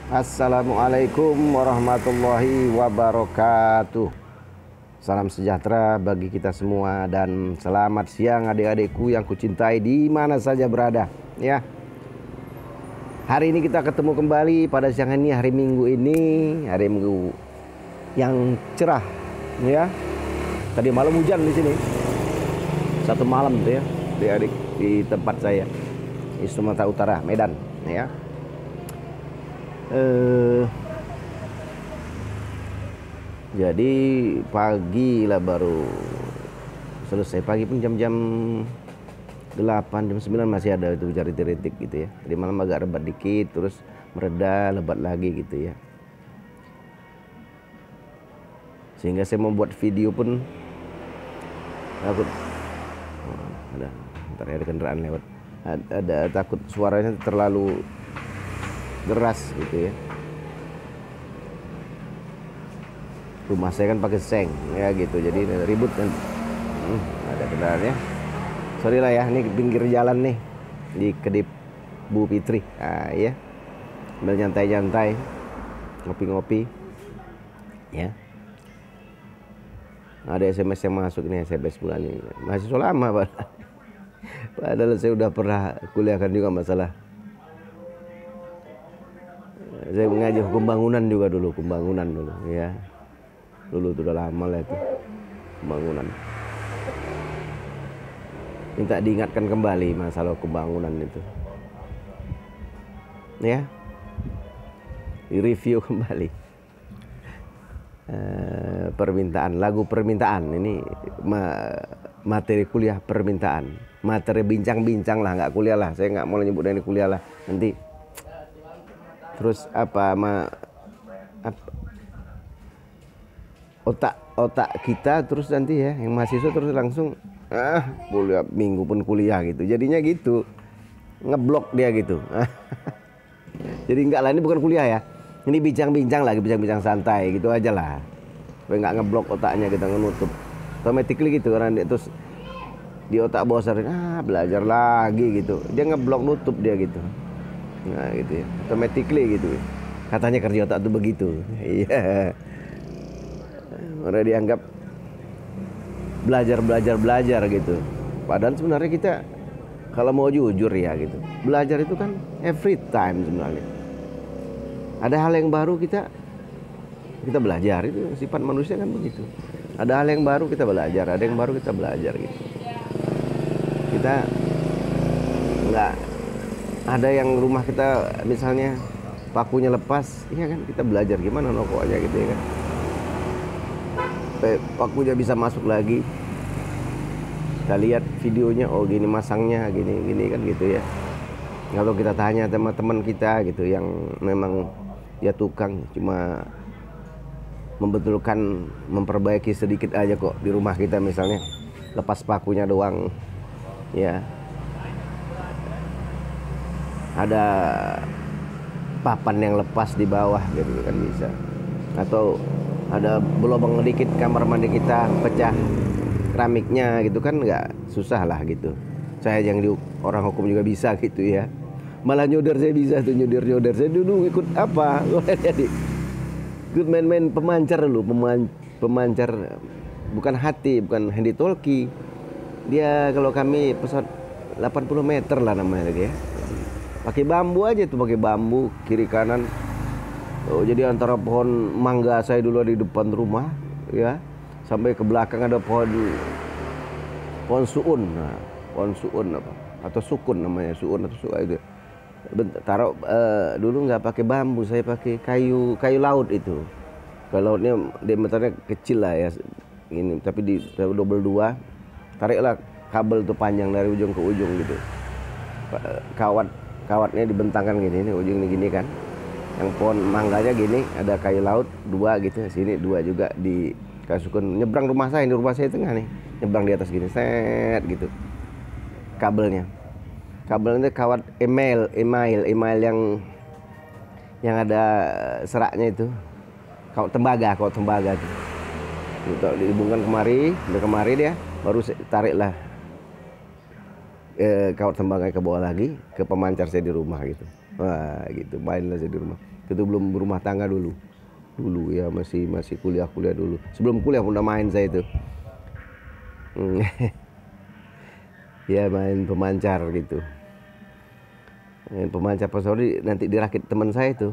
Assalamualaikum warahmatullahi wabarakatuh. Salam sejahtera bagi kita semua dan selamat siang adik-adikku yang kucintai di mana saja berada ya. Hari ini kita ketemu kembali pada siang ini, hari Minggu ini, hari Minggu yang cerah ya. Tadi malam hujan di sini. Satu malam tuh ya, adik-adik di tempat saya di Sumatera Utara, Medan ya. Jadi pagi lah baru selesai. Pagi pun jam-jam 8, jam 9 masih ada itu cari rintik gitu ya. Jadi malam agak rebat dikit, terus mereda, lebat lagi gitu ya. Sehingga saya mau buat video pun takut ada kendaraan lewat. Ada takut suaranya terlalu deras gitu ya. Rumah saya kan pakai seng ya gitu, jadi ribut kan. Ada kendaraannya. Sorry lah ya, ini pinggir jalan nih di Kedip Bu Fitri. Ya, sambil nyantai-nyantai, ngopi-ngopi ya. Ada SMS yang masuk nih, SMS bulan ini mahasiswa lama padahal saya udah pernah kuliahkan juga masalah. Saya mengajar hukum bangunan juga dulu, ya. Dulu itu udah lama lah itu pembangunan. Minta diingatkan kembali masalah pembangunan itu ya, di review kembali. Lagu permintaan ini materi kuliah permintaan, materi bincang-bincang lah, nggak kuliah lah, saya nggak mau nyebut ini kuliah lah nanti. Terus otak kita terus nanti ya, yang mahasiswa terus langsung kuliah, minggu pun kuliah gitu, jadinya gitu ngeblok dia gitu. Jadi enggak lah, ini bukan kuliah ya, ini bincang-bincang lagi, bincang-bincang santai gitu aja lah, supaya nggak ngeblok otaknya, kita ngenutup automatically gitu, karena dia terus di otak bosan, belajar lagi gitu, dia ngeblok, nutup dia gitu. Nah gitu ya, automatically gitu, katanya kerja otak tuh begitu. Iya. Udah dianggap belajar gitu. Padahal sebenarnya kita kalau mau jujur ya gitu, belajar itu kan every time sebenarnya. Ada hal yang baru kita belajar, itu sifat manusia kan begitu. Ada hal yang baru kita belajar, ada yang baru kita belajar gitu. Kita nggak ada yang rumah kita misalnya pakunya lepas, iya kan, kita belajar gimana nokoknya gitu ya kan. Pakunya bisa masuk lagi, kita lihat videonya, oh gini masangnya, gini kan gitu ya. Kalau kita tanya teman-teman kita gitu yang memang dia tukang, cuma membetulkan, memperbaiki sedikit aja kok di rumah kita, misalnya lepas pakunya doang ya, ada papan yang lepas di bawah gitu kan bisa, atau ada belobong dikit kamar mandi kita pecah keramiknya gitu kan, nggak susah lah gitu. Saya yang di orang hukum juga bisa gitu ya, malah nyodor saya bisa tuh, nyodor saya dulu ikut apa jadi ikut main-main pemancar dulu, pemancar bukan hati, bukan handy talkie dia, kalau kami pesawat 80 meter lah namanya ya, pakai bambu aja tuh, pakai bambu kiri kanan. Oh, jadi antara pohon mangga saya dulu di depan rumah ya, sampai ke belakang ada pohon suun. Nah, pohon suun apa atau sukun namanya, suun atau suun itu. Taruh dulu nggak pakai bambu, saya pakai kayu laut itu. Kayu lautnya diameternya kecil lah ya, ini tapi di double 2. Tariklah kabel tuh panjang dari ujung ke ujung gitu. Kawatnya dibentangkan gini, ini ujung ini gini kan. Yang pohon mangganya gini, ada kayu laut 2 gitu, sini 2 juga di kayu sukun. Nyebrang rumah saya, ini rumah saya tengah nih, nyebrang di atas gini, set gitu. Kabelnya kawat email yang ada seraknya itu, kawat tembaga tuh. Itu dihubungkan kemari dia, baru tariklah kawat tembaga ke bawah lagi ke pemancar saya di rumah gitu. Wah gitu, mainlah saya di rumah. Itu belum berumah tangga dulu. Dulu ya masih kuliah dulu. Sebelum kuliah udah main saya itu. Ya main pemancar gitu. Main pemancar pas nanti dirakit teman saya itu.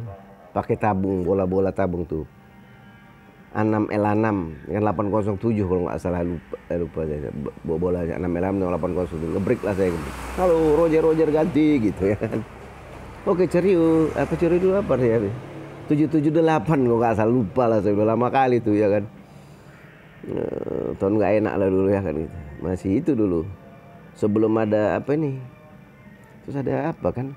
Pakai tabung, bola-bola tabung tuh. 6L6 kan 807 kalau nggak salah, lupa saya. Bolanya 6L6 807. Ngebreak lah saya. Halo Roger ganti gitu ya kan. Oke Cerio, apa Cerio dulu apa ya? 778 kalau nggak salah, lupa lah saya, udah lama kali tuh ya kan. Tahun nggak enak lah dulu ya kan gitu. Masih itu dulu. Sebelum ada apa nih? Terus ada apa kan?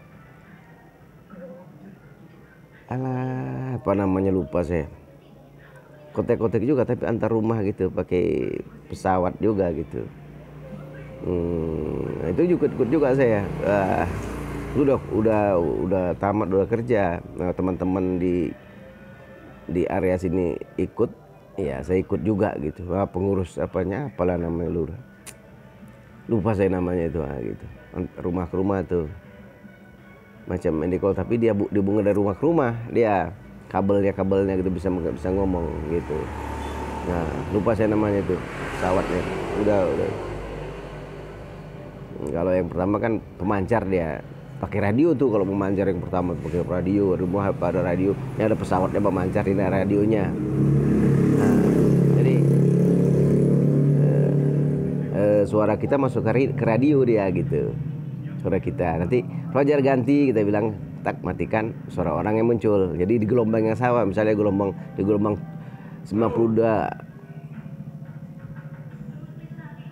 Alah, apa namanya lupa saya. Kotek-kotek juga tapi antar rumah gitu, pakai pesawat juga gitu. Itu juga ikut juga saya. Udah tamat, udah kerja. Nah, teman-teman di area sini ikut, ya saya ikut juga gitu. Pengurus apanya, apalah namanya lurah. Lupa saya namanya itu gitu. Rumah ke rumah tuh. Macam mendikol tapi dia dibunga dari rumah ke rumah. Dia kabelnya gitu bisa ngomong gitu. Nah, lupa saya namanya itu. Pesawatnya. Udah. Kalau yang pertama kan pemancar dia. Pakai radio tuh kalau pemancar yang pertama, pakai radio, rumah pada radio. Ini ada pesawatnya pemancar, ini radionya. Nah, jadi suara kita masuk ke radio dia gitu. Suara kita. Nanti Roger ganti, kita bilang tak matikan, suara orang yang muncul. Jadi di gelombang yang sama, misalnya di gelombang 92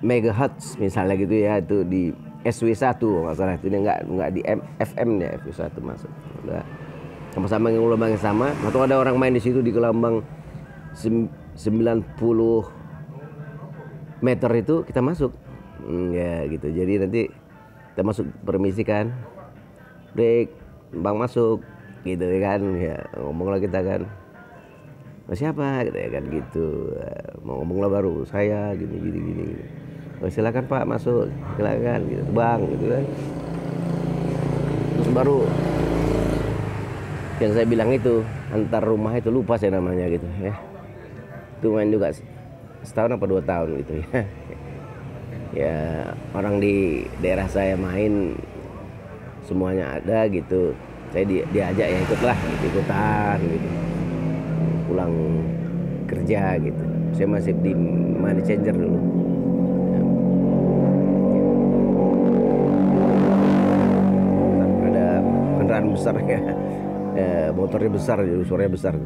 megahertz misalnya gitu ya, itu di SW1 nggak salah, itu nggak di FM ya, SW1 masuk. Udah sama-sama yang gelombang yang sama. Atau ada orang main di situ di gelombang 90 meter itu kita masuk. Ya gitu. Jadi nanti kita masuk, permisi kan, break, bang masuk gitu kan, ya ngomong lah kita kan. Siapa gitu ya kan gitu, mau ngomong lah baru saya gini. Oh, silakan Pak masuk, silakan gitu bang gitu kan. Terus baru yang saya bilang itu antar rumah itu, lupa saya namanya gitu ya. Itu main juga setahun apa 2 tahun gitu ya. Ya orang di daerah saya main semuanya ada gitu. Saya diajak ya ikutlah gitu, ikutan gitu. Pulang kerja gitu. Saya masih di money changer dulu. Ada kendaraan besar ya. Motornya besar, suaranya besar.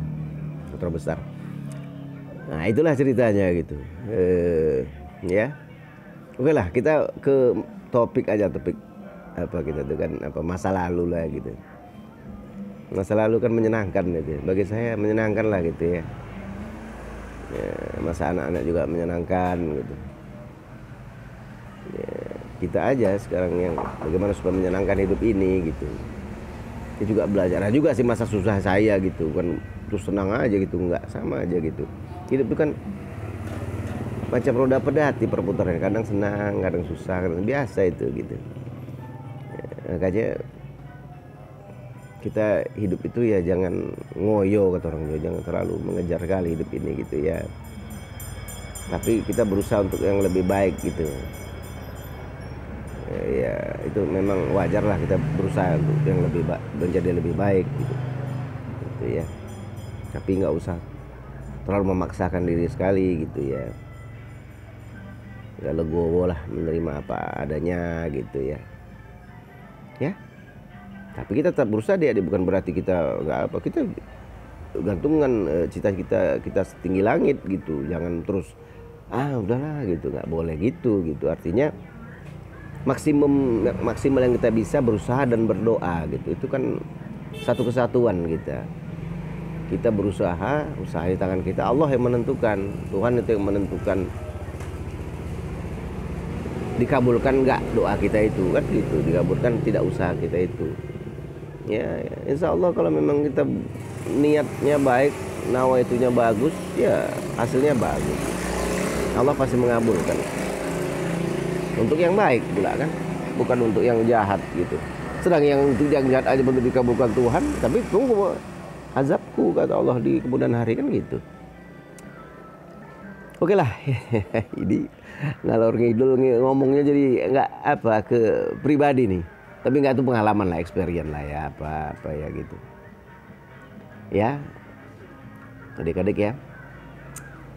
Motor besar. Nah, itulah ceritanya gitu. Ya. Oke lah, kita ke topik apa kita tuh kan, apa masa lalu lah gitu. Masa lalu kan menyenangkan gitu. Bagi saya menyenangkan lah gitu ya. Masa anak-anak juga menyenangkan gitu. Ya, kita aja sekarang yang bagaimana supaya menyenangkan hidup ini gitu. Kita juga belajar. Nah, juga sih masa susah saya gitu kan, terus senang aja gitu, nggak sama aja gitu. Hidup itu kan macam roda pedati perputaran, kadang senang, kadang susah, kadang biasa itu gitu. Makanya kita hidup itu ya jangan ngoyo, kata orang Jawa, jangan terlalu mengejar kali hidup ini gitu ya. Tapi kita berusaha untuk yang lebih baik gitu. Ya itu memang wajar lah kita berusaha untuk yang lebih menjadi lebih baik gitu. Gitu ya. Tapi nggak usah terlalu memaksakan diri sekali gitu ya. Ya legowo lah, menerima apa adanya gitu ya. Ya. Tapi kita tetap berusaha dia, bukan berarti kita nggak apa, kita gantungan cita-cita kita setinggi langit gitu. Jangan terus udahlah gitu, nggak boleh gitu. Artinya maksimal yang kita bisa berusaha dan berdoa gitu. Itu kan satu kesatuan kita berusaha, usaha di tangan kita, Allah yang menentukan, Tuhan itu yang menentukan dikabulkan nggak doa kita itu kan gitu, dikabulkan tidak usaha kita itu ya. Insya Allah kalau memang kita niatnya baik, nawaitunya bagus, ya hasilnya bagus, Allah pasti mengabulkan untuk yang baik pula kan, bukan untuk yang jahat gitu. Sedang yang jahat aja belum dikabulkan Tuhan, tapi tunggu azabku kata Allah di kemudian hari, kan gitu. Oke lah, ini ngalor ngidul ngomongnya jadi nggak apa ke pribadi nih. Tapi nggak, itu pengalaman lah, experience lah ya, apa ya gitu. Ya, adik-adik ya,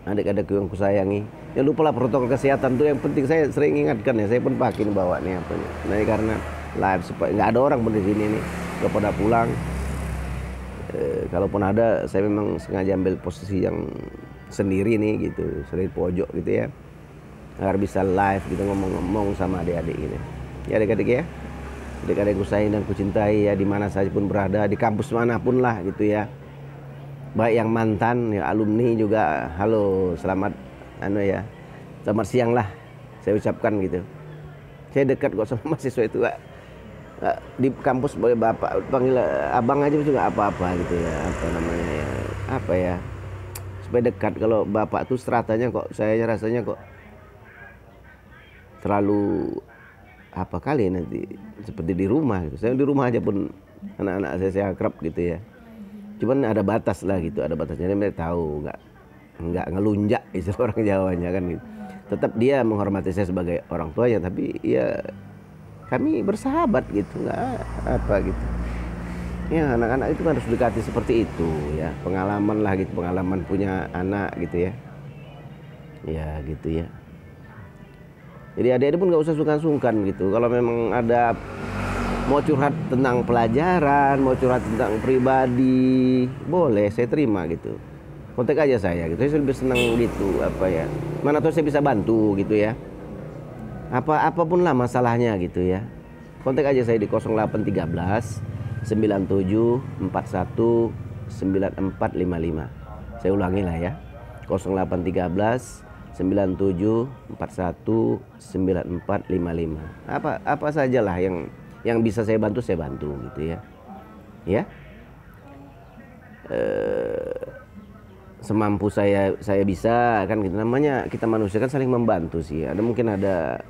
adik-adik yang kusayangi, jangan lupa lah protokol kesehatan tuh yang penting. Saya sering ingatkan ya, saya pun pakai nih bawa nih apa nih. Nah, karena live supaya nggak ada orang pun di sini nih, udah pada pulang. Kalaupun ada, saya memang sengaja ambil posisi yang sendiri nih gitu, sendiri pojok gitu ya, agar bisa live gitu ngomong-ngomong sama adik-adik gitu. Ya adik-adik ya, adik-adik ku sayang dan ku cintai ya, di mana saja pun berada, di kampus manapun lah gitu ya. Baik yang mantan ya, alumni juga, halo, selamat ya, selamat siang lah saya ucapkan gitu. Saya dekat kok sama mahasiswa itu, di kampus boleh bapak panggil abang aja juga apa-apa gitu ya, apa namanya ya, apa ya, supaya dekat. Kalau bapak tuh stratanya kok saya rasanya kok terlalu apa kali nanti seperti di rumah gitu. Saya di rumah aja pun anak-anak saya akrab gitu ya, cuman ada batas lah gitu, ada batasnya. Mereka tahu nggak ngelunjak istilah orang Jawanya kan gitu. Tetap dia menghormati saya sebagai orang tuanya, tapi ya kami bersahabat gitu, nggak apa gitu ya. Anak-anak itu kan harus dekati seperti itu ya, pengalaman lah gitu, pengalaman punya anak gitu ya, ya gitu ya. Jadi adik-adik pun nggak usah sungkan-sungkan gitu. Kalau memang ada mau curhat tentang pelajaran, mau curhat tentang pribadi, boleh, saya terima gitu. Kontak aja saya gitu, saya lebih senang gitu apa ya. Mana tuh saya bisa bantu gitu ya. Apapun lah masalahnya gitu ya. Kontak aja saya di 0813 97 41 9455. Saya ulangi lah ya. 0813 97 41 9455. Apa sajalah yang bisa saya bantu gitu ya. Ya. Semampu saya bisa kan gitu, namanya kita manusia kan saling membantu sih. Mungkin ada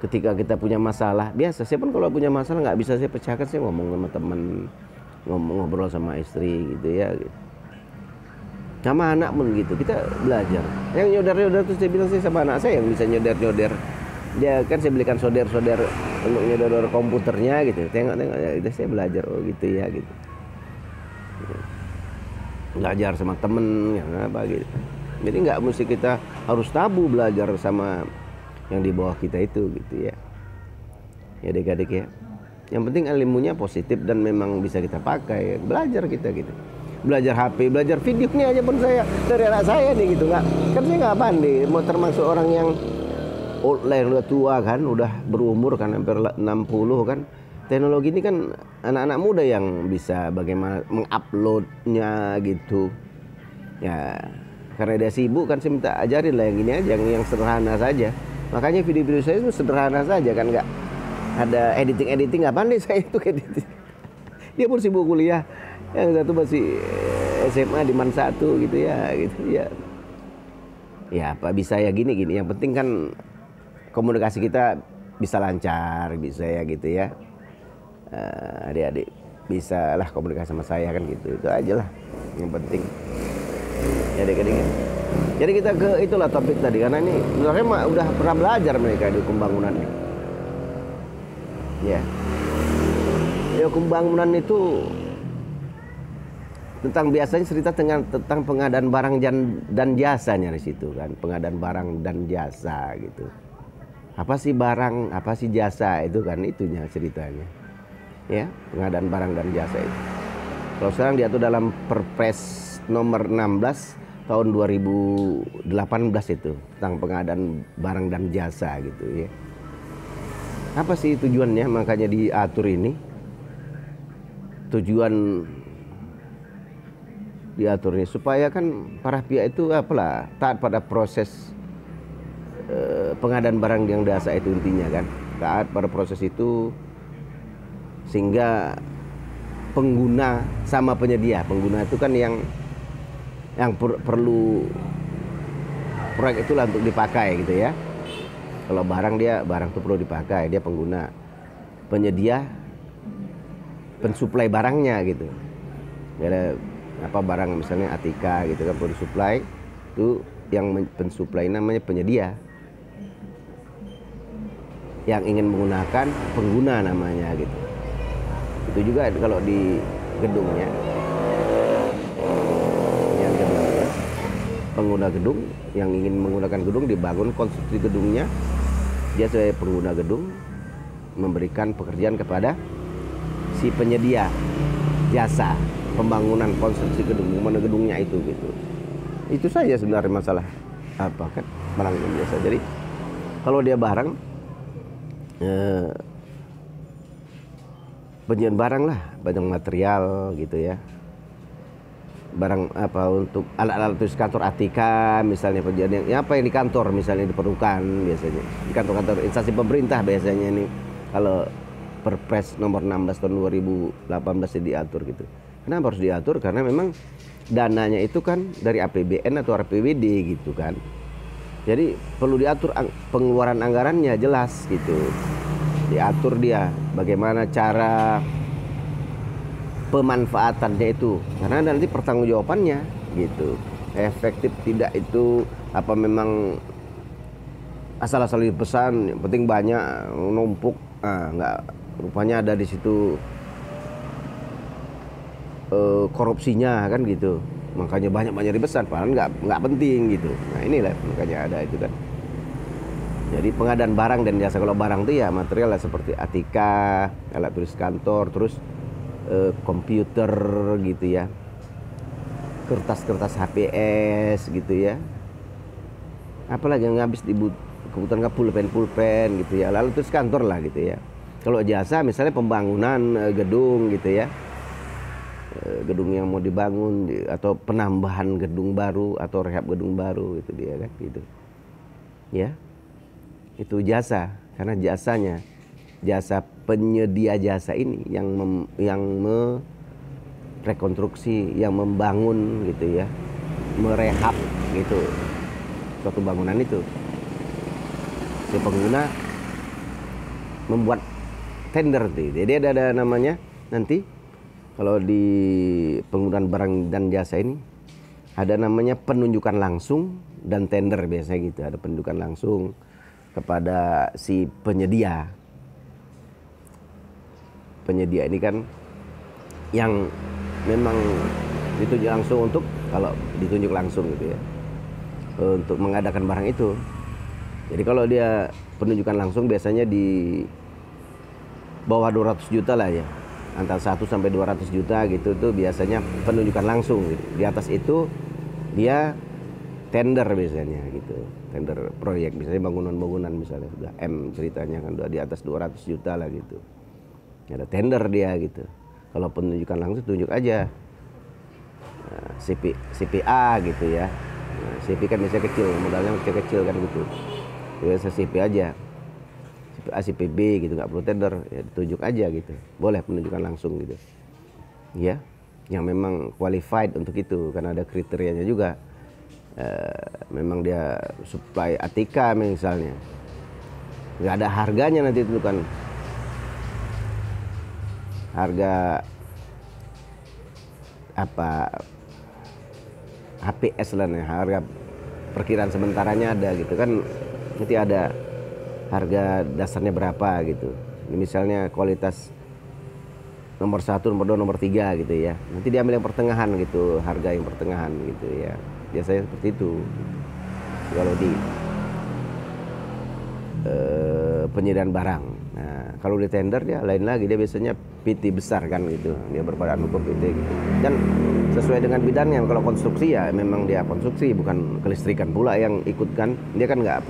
ketika kita punya masalah, biasa saya pun kalau punya masalah nggak bisa saya pecahkan, saya ngomong sama teman, ngobrol sama istri gitu ya, sama anak pun gitu, kita belajar. Yang nyodar tuh saya bilang, saya sama anak saya yang bisa nyodar dia kan, saya belikan solder untuk nyodar komputernya gitu, tengok ya, itu saya belajar, oh gitu ya gitu, belajar sama temen yang apa gitu. Jadi nggak mesti kita harus tabu belajar sama yang di bawah kita itu gitu ya. Ya adik-adik ya, yang penting ilmunya positif dan memang bisa kita pakai, belajar kita gitu. Belajar HP, belajar video ini aja pun saya dari anak saya nih gitu, nggak kan saya nggak pandai, mau termasuk orang yang old lah, yang udah tua kan, udah berumur kan hampir 60 kan. Teknologi ini kan anak-anak muda yang bisa bagaimana menguploadnya gitu ya. Karena dia sibuk kan, saya minta ajarin lah yang ini aja, yang sederhana saja. Makanya video-video saya itu sederhana saja kan, nggak ada editing nggak pandai saya itu editing. Dia pun sibuk kuliah, yang satu masih SMA di Man 1 gitu ya, gitu ya. Ya apa bisa ya gini. Yang penting kan komunikasi kita bisa lancar, bisa ya gitu ya. Adik-adik bisa lah komunikasi sama saya kan gitu, itu aja lah yang penting ya adik-adik. Jadi kita ke itulah topik tadi, karena ini sebenarnya udah pernah belajar mereka di hukum bangunan nih. Ya. Di hukum bangunan itu tentang biasanya cerita tentang pengadaan barang dan jasanya di situ kan, pengadaan barang dan jasa gitu. Apa sih barang, apa sih jasa itu kan, itunya ceritanya. Ya, pengadaan barang dan jasa itu. Kalau sekarang diatur dalam Perpres nomor 16 tahun 2018 itu tentang pengadaan barang dan jasa gitu ya. Apa sih tujuannya makanya diatur ini? Tujuan diatur ini supaya kan para pihak itu apalah taat pada proses pengadaan barang yang jasa itu, intinya kan taat pada proses itu, sehingga pengguna sama penyedia, pengguna itu kan yang perlu proyek itulah untuk dipakai gitu ya. Kalau barang itu perlu dipakai, dia pengguna, penyedia pensuplai barangnya gitu. Ada apa barang misalnya Atika gitu kan, pensuplai itu, yang pensuplai namanya penyedia, yang ingin menggunakan pengguna namanya gitu. Itu juga kalau di gedungnya, yang gedungnya, pengguna gedung yang ingin menggunakan gedung, dibangun konstruksi gedungnya, dia sebagai pengguna gedung memberikan pekerjaan kepada si penyedia jasa pembangunan konstruksi gedung, mana gedungnya itu gitu. Itu saja sebenarnya masalah apa kan barang yang biasa. Jadi kalau dia barang penjualan barang lah, barang material gitu ya, barang apa untuk alat-alat tulis kantor Atika misalnya, penjualan yang apa yang di kantor misalnya diperlukan biasanya di kantor-kantor instansi pemerintah biasanya ini, kalau Perpres nomor 16 tahun 2018 diatur gitu. Kenapa harus diatur? Karena memang dananya itu kan dari APBN atau APBD gitu kan. Jadi perlu diatur pengeluaran anggarannya jelas gitu. Diatur dia bagaimana cara pemanfaatannya itu. Karena nanti pertanggungjawabannya gitu. Efektif tidak itu, apa memang asal-asal dipesan, yang penting banyak numpuk, nggak, rupanya ada di situ korupsinya kan gitu, makanya banyak dipesan padahal nggak penting gitu. Nah inilah makanya ada itu kan. Jadi pengadaan barang dan jasa, kalau barang itu ya material lah seperti Atika, alat tulis kantor, terus komputer gitu ya, kertas-kertas HPS gitu ya, apalagi yang habis kebutuhan pulpen gitu ya, lalu terus kantor lah gitu ya. Kalau jasa misalnya pembangunan gedung gitu ya, gedung yang mau dibangun atau penambahan gedung baru atau rehab gedung baru, itu dia kan gitu ya. Itu jasa, karena jasanya, jasa penyedia jasa ini yang merekonstruksi, yang membangun gitu ya, merehab gitu suatu bangunan itu. Si pengguna membuat tender, jadi ada namanya nanti kalau di penggunaan barang dan jasa ini ada namanya penunjukan langsung dan tender biasanya gitu. Ada penunjukan langsung kepada si penyedia. Penyedia ini kan yang memang ditunjuk langsung untuk, kalau ditunjuk langsung gitu ya, untuk mengadakan barang itu. Jadi kalau dia penunjukan langsung biasanya di bawah 200 juta lah ya, antara 1 sampai 200 juta gitu, itu biasanya penunjukan langsung gitu. Di atas itu dia tender biasanya gitu, tender proyek, misalnya bangunan misalnya sudah M ceritanya kan, udah di atas 200 juta lah gitu, ada tender dia gitu. Kalau penunjukan langsung tunjuk aja CPA gitu ya. CP kan biasanya kecil, modalnya kecil kan gitu, biasa CP aja, CPA CPB gitu, nggak perlu tender ya, ditunjuk aja gitu, boleh penunjukan langsung gitu ya, yang memang qualified untuk itu karena ada kriterianya juga. Memang dia supply Atika misalnya, nggak ada harganya nanti itu kan, harga apa HPS lah nih, harga perkiraan sementaranya ada gitu kan, nanti ada harga dasarnya berapa gitu. Ini misalnya kualitas nomor 1, nomor 2, nomor 3 gitu ya, nanti diambil yang pertengahan gitu, harga yang pertengahan gitu ya, biasanya seperti itu kalau di penyediaan barang. Nah kalau di tender dia lain lagi, dia biasanya PT besar kan gitu, dia berbadan hukum PT gitu, dan sesuai dengan bidangnya. Kalau konstruksi ya memang dia konstruksi, bukan kelistrikan pula yang ikut kan, dia kan nggak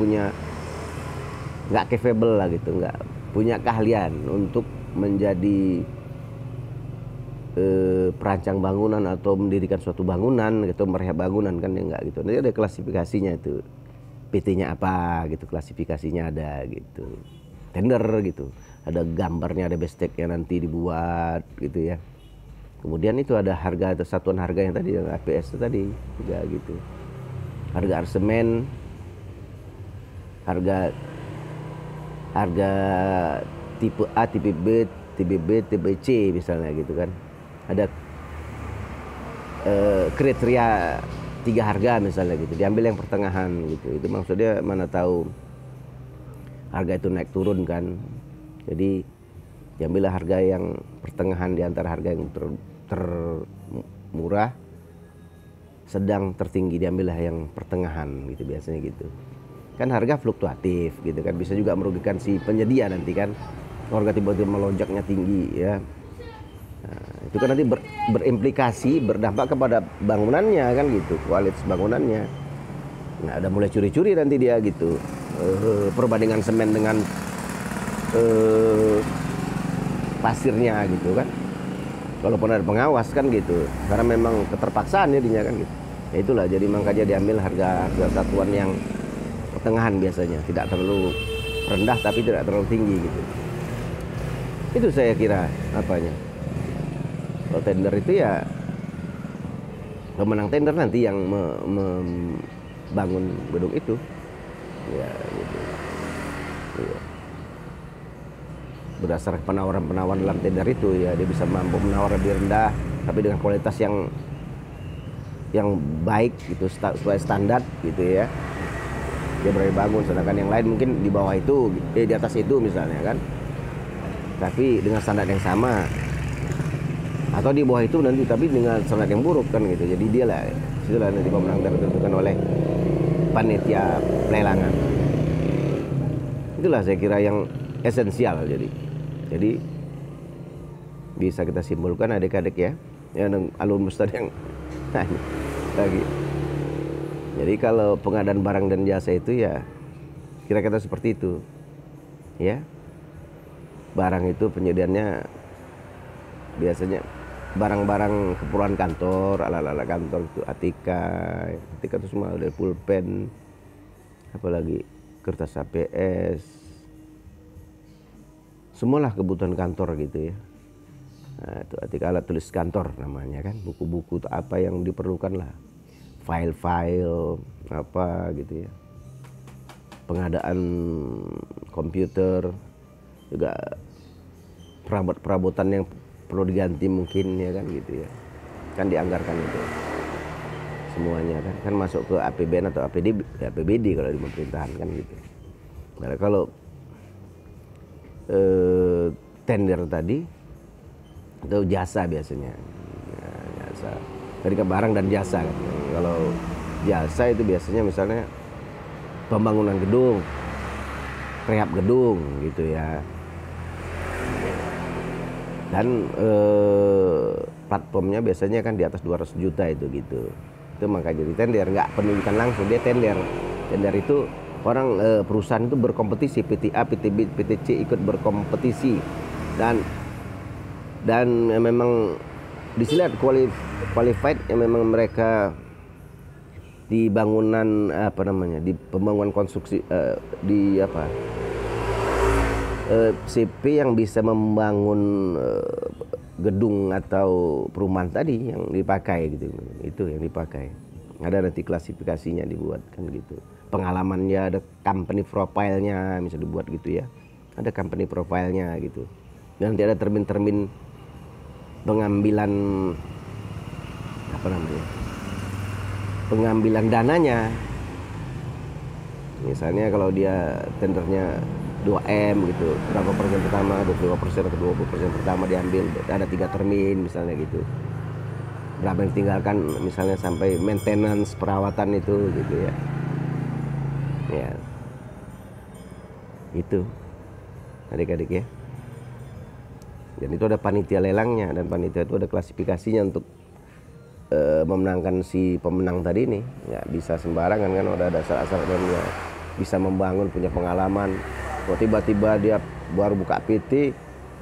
capable lah gitu, nggak punya keahlian untuk menjadi perancang bangunan atau mendirikan suatu bangunan gitu, merehab bangunan kan, dia nggak gitu. Nanti ada klasifikasinya itu, PT-nya apa gitu, klasifikasinya ada gitu, tender gitu, ada gambarnya, ada besteknya nanti dibuat gitu ya. Kemudian itu ada harga atau satuan harga yang tadi, yang APS itu tadi juga gitu, harga arsemen, harga tipe A, tipe B, tipe B, tipe C misalnya gitu kan. Ada kriteria 3 harga misalnya gitu, diambil yang pertengahan gitu. Itu maksudnya mana tahu harga itu naik turun kan. Jadi diambillah harga yang pertengahan di antara harga yang termurah, sedang, tertinggi, diambillah yang pertengahan gitu biasanya gitu. Kan harga fluktuatif gitu kan, bisa juga merugikan si penyedia nanti kan. Harga tiba-tiba melonjaknya tinggi ya. Nah, itu kan nanti berimplikasi, berdampak kepada bangunannya kan gitu, kualitas bangunannya. Nah, ada mulai curi-curi nanti dia gitu. Perbandingan semen dengan pasirnya gitu kan. Walaupun ada pengawas kan gitu, karena memang keterpaksaan jadinya kan gitu. Ya itulah, jadi makanya diambil harga satuan yang pertengahan biasanya, tidak terlalu rendah tapi tidak terlalu tinggi gitu. Itu saya kira apanya. Kalau tender itu ya pemenang tender nanti yang membangun gedung itu. Ya gitu. Iya. Berdasarkan penawaran-penawaran dalam tender itu ya, dia bisa mampu menawar lebih rendah tapi dengan kualitas yang baik gitu, sesuai standar gitu ya. Dia berani bangun, sedangkan yang lain mungkin di bawah itu, di atas itu misalnya kan, tapi dengan standar yang sama, atau di bawah itu nanti tapi dengan standar yang buruk kan gitu. Jadi dia lah, itulah nanti pemenang ditentukan oleh panitia pelelangan. Itulah saya kira yang esensial. Jadi bisa kita simpulkan adik-adik ya, yang alumni Ustadz yang lagi. Jadi kalau pengadaan barang dan jasa itu ya kira-kira seperti itu ya. Barang itu penyediaannya biasanya barang-barang keperluan kantor, ala-ala kantor itu, Atika itu semua, ada pulpen, apalagi kertas APS, semualah kebutuhan kantor gitu ya. Nah, itu Atika, alat tulis kantor namanya kan, buku-buku apa yang diperlukan lah, file-file apa gitu ya, pengadaan komputer juga, perabotan yang perlu diganti mungkin ya kan gitu ya, kan dianggarkan itu semuanya kan masuk ke APBN atau APBD kalau di pemerintahan kan gitu. Nah, kalau tender tadi atau jasa biasanya, nah, jasa tadi kan barang dan jasa kan. Kalau jasa itu biasanya misalnya pembangunan gedung, rehab gedung gitu ya, dan platformnya biasanya kan di atas 200 juta itu gitu. Itu maka jadi tender, nggak penunjukan langsung, dia tender. Tender itu orang perusahaan itu berkompetisi, PT A, PT B, PT C ikut berkompetisi, dan memang dilihat qualified yang memang mereka di bangunan apa namanya, di pembangunan konstruksi di apa CP yang bisa membangun gedung atau perumahan tadi yang dipakai gitu, itu yang dipakai. Ada nanti klasifikasinya dibuat kan gitu, pengalamannya, ada company profile-nya bisa dibuat gitu ya, ada company profile-nya gitu, dan nanti ada termin-termin pengambilan apa namanya, pengambilan dananya. Misalnya kalau dia tendernya 2M gitu, berapa persen pertama, 25% atau 20% pertama diambil, ada 3 termin misalnya gitu. Berapa yang tinggalkan misalnya sampai maintenance, perawatan itu gitu ya. Ya. Itu adik-adik ya. Dan itu ada panitia lelangnya, dan panitia itu ada klasifikasinya untuk memenangkan si pemenang tadi ini. Nggak bisa sembarangan kan, ada syarat-syarat dia bisa membangun, punya pengalaman. Kalau tiba-tiba dia baru buka PT,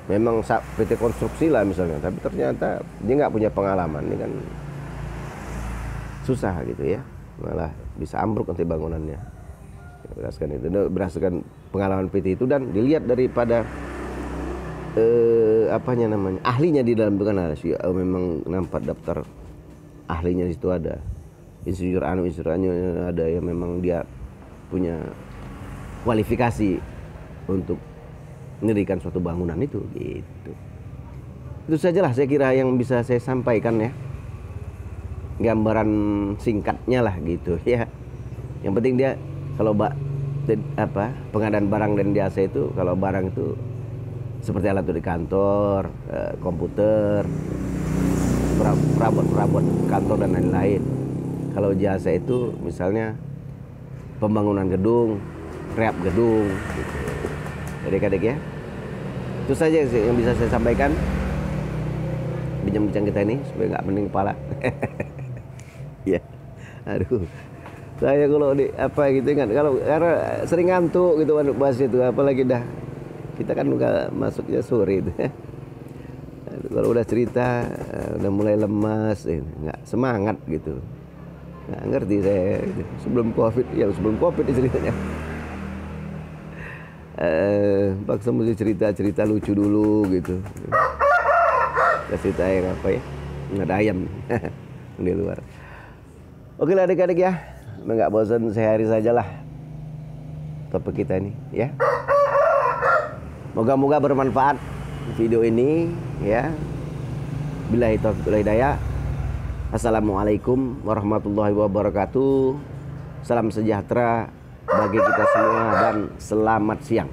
memang PT konstruksi lah misalnya, tapi ternyata dia nggak punya pengalaman, ini kan susah gitu ya, malah bisa ambruk nanti bangunannya. Berdasarkan pengalaman PT itu, dan dilihat daripada apanya namanya, ahlinya di dalam itu kan ada sih, memang nampak daftar ahlinya di situ, ada insinyur ada yang memang dia punya kualifikasi untuk mendirikan suatu bangunan itu gitu. Itu sajalah saya kira yang bisa saya sampaikan ya. gambaran singkatnya lah gitu ya. Yang penting dia kalau pengadaan barang dan jasa itu, kalau barang itu seperti alat di kantor, komputer, perabot kantor dan lain-lain. Kalau jasa itu misalnya pembangunan gedung, rehab gedung gitu. Adik-adik ya, itu saja yang bisa saya sampaikan bincang-bincang kita ini supaya nggak pening kepala. Ya, aduh, saya kalau gitu kan, karena sering ngantuk gitu kan bahas itu, apalagi dah kita kan udah masuknya sore itu. Kalau udah cerita udah mulai lemas, nggak semangat gitu, nggak ngerti saya gitu. Sebelum covid ceritanya. Paksa mesti cerita lucu dulu gitu. Kita ceritain apa ya, nggak ada ayam di luar. Oke lah adik-adik ya, nggak bosan sehari sajalah topik kita ini ya. Moga-moga bermanfaat video ini ya. Billahi taufiq wal hidayah. Assalamualaikum warahmatullahi wabarakatuh. Salam sejahtera bagi kita semua dan selamat siang.